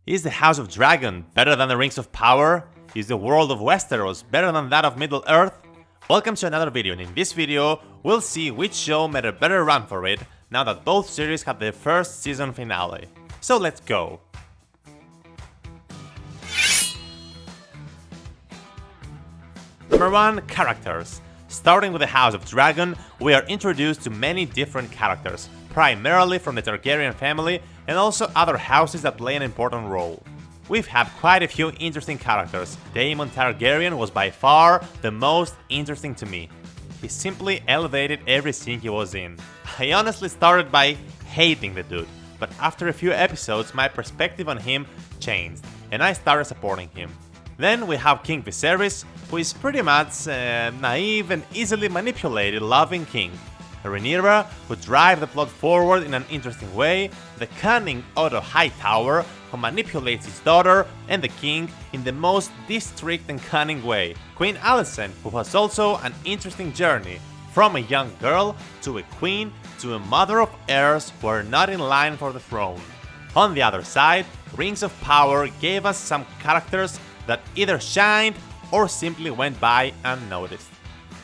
Is the House of Dragon better than the Rings of Power? Is the world of Westeros better than that of Middle-earth? Welcome to another video, and in this video, we'll see which show made a better run for it now that both series had their first season finale. So let's go! Number 1. Characters. Starting with the House of Dragon, we are introduced to many different characters, primarily from the Targaryen family and also other houses that play an important role. We've had quite a few interesting characters. Daemon Targaryen was by far the most interesting to me. He simply elevated every scene he was in. I honestly started by hating the dude, but after a few episodes my perspective on him changed, and I started supporting him. Then we have King Viserys, who is pretty much a naive and easily manipulated loving king. Rhaenyra, who drives the plot forward in an interesting way, the cunning Otto Hightower, who manipulates his daughter and the king in the most discreet and cunning way. Queen Alicent, who has also an interesting journey, from a young girl to a queen to a mother of heirs who are not in line for the throne. On the other side, Rings of Power gave us some characters that either shined or simply went by unnoticed.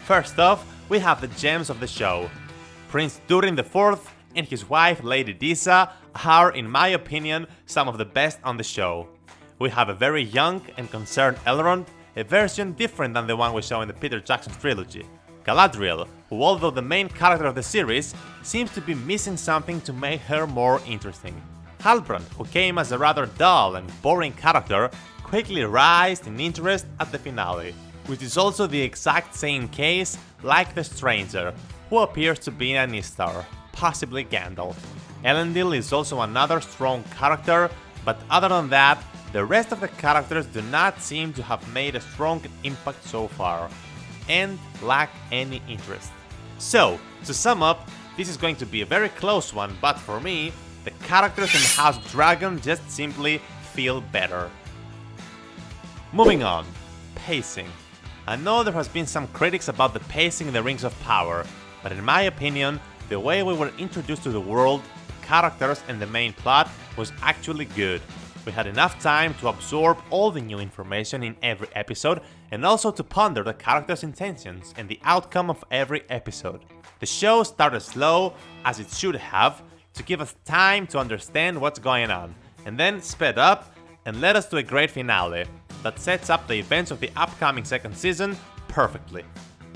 First off, we have the gems of the show. Prince Durin IV and his wife Lady Disa are, in my opinion, some of the best on the show. We have a very young and concerned Elrond, a version different than the one we saw in the Peter Jackson trilogy. Galadriel, who although the main character of the series, seems to be missing something to make her more interesting. Halbrand, who came as a rather dull and boring character, quickly rised in interest at the finale, which is also the exact same case like the Stranger, who appears to be an Istar, possibly Gandalf. Elendil is also another strong character, but other than that, the rest of the characters do not seem to have made a strong impact so far, and lack any interest. So, to sum up, this is going to be a very close one, but for me, the characters in the House of Dragon just simply feel better. Moving on, pacing. I know there has been some critics about the pacing in the Rings of Power, but in my opinion, the way we were introduced to the world, the characters and the main plot was actually good. We had enough time to absorb all the new information in every episode and also to ponder the characters' intentions and the outcome of every episode. The show started slow, as it should have, to give us time to understand what's going on, and then sped up and led us to a great finale that sets up the events of the upcoming second season perfectly.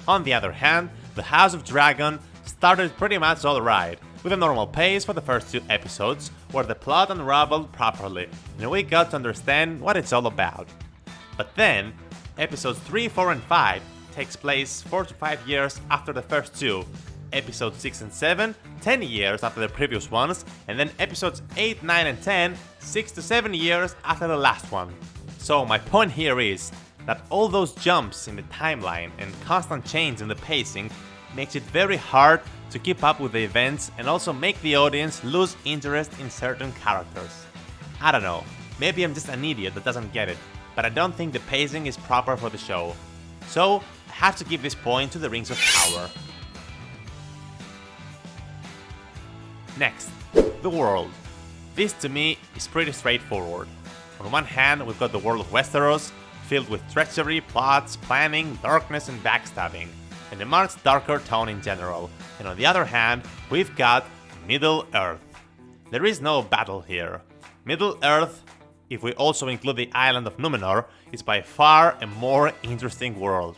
On the other hand, the House of Dragon started pretty much alright, with a normal pace for the first 2 episodes, where the plot unraveled properly, and we got to understand what it's all about. But then, episodes 3, 4 and 5 takes place 4 to 5 years after the first 2, episodes 6 and 7, 10 years after the previous ones, and then episodes 8, 9 and 10, 6 to 7 years after the last one. So my point here is that all those jumps in the timeline and constant change in the pacing makes it very hard to keep up with the events and also make the audience lose interest in certain characters. I don't know, maybe I'm just an idiot that doesn't get it, but I don't think the pacing is proper for the show. So I have to give this point to the Rings of Power. Next, the world. This to me is pretty straightforward. On one hand, we've got the world of Westeros, filled with treachery, plots, planning, darkness and backstabbing, and a much darker tone in general. And on the other hand, we've got Middle-earth. There is no battle here. Middle-earth, if we also include the island of Numenor, is by far a more interesting world.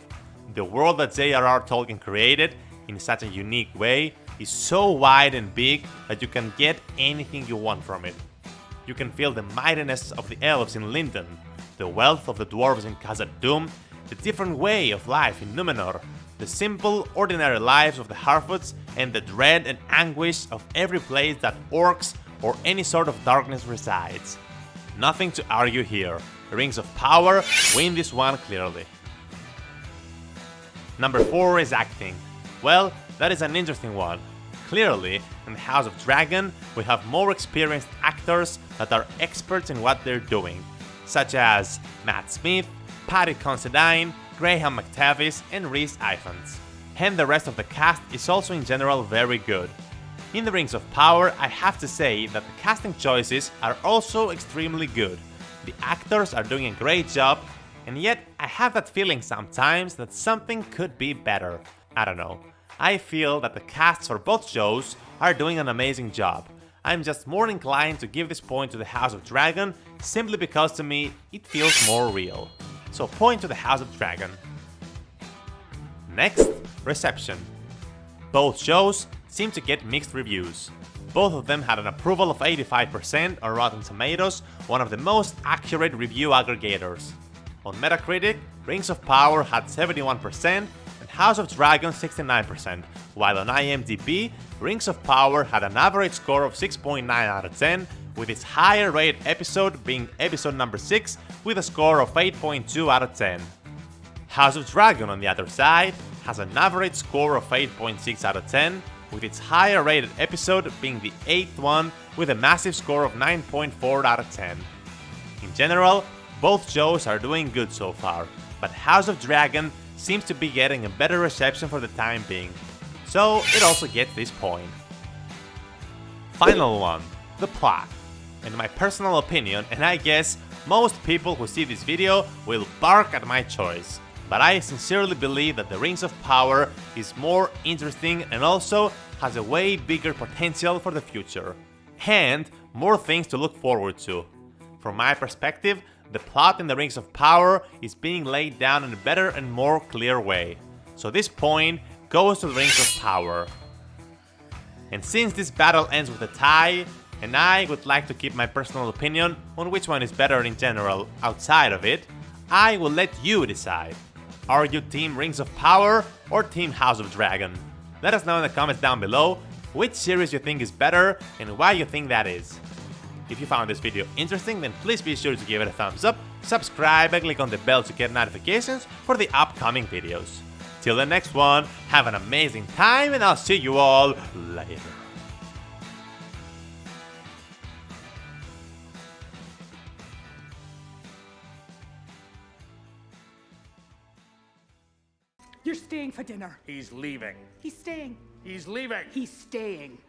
The world that J.R.R. Tolkien created in such a unique way is so wide and big that you can get anything you want from it. You can feel the mightiness of the elves in Lindon, the wealth of the dwarves in Khazad-dûm, the different way of life in Numenor, the simple, ordinary lives of the Harfoots, and the dread and anguish of every place that orcs or any sort of darkness resides. Nothing to argue here. Rings of Power win this one clearly. Number 4 is acting. Well, that is an interesting one. Clearly, in the House of Dragon, we have more experienced actors that are experts in what they're doing, such as Matt Smith, Paddy Considine, Graham McTavish and Rhys Ifans. And the rest of the cast is also in general very good. In the Rings of Power, I have to say that the casting choices are also extremely good, the actors are doing a great job, and yet I have that feeling sometimes that something could be better. I don't know. I feel that the casts for both shows are doing an amazing job. I'm just more inclined to give this point to the House of Dragon simply because to me it feels more real. So point to the House of Dragon. Next, reception. Both shows seem to get mixed reviews. Both of them had an approval of 85% on Rotten Tomatoes, one of the most accurate review aggregators. On Metacritic, Rings of Power had 71% and House of Dragon 69%, while on IMDb, Rings of Power had an average score of 6.9 out of 10, with its higher rated episode being episode number 6 with a score of 8.2 out of 10. House of Dragon, on the other side, has an average score of 8.6 out of 10, with its higher rated episode being the 8th one with a massive score of 9.4 out of 10. In general, both shows are doing good so far, but House of Dragon seems to be getting a better reception for the time being, so it also gets this point. Final one, the plot. In my personal opinion, and I guess most people who see this video will bark at my choice, but I sincerely believe that the Rings of Power is more interesting and also has a way bigger potential for the future, and more things to look forward to. From my perspective, the plot in the Rings of Power is being laid down in a better and more clear way. So this point goes to the Rings of Power. And since this battle ends with a tie, and I would like to keep my personal opinion on which one is better in general outside of it, I will let you decide. Are you Team Rings of Power or Team House of Dragon? Let us know in the comments down below which series you think is better and why you think that is. If you found this video interesting, then please be sure to give it a thumbs up, subscribe and click on the bell to get notifications for the upcoming videos. Till the next one, have an amazing time and I'll see you all later. You're staying for dinner. He's leaving. He's staying. He's leaving. He's staying.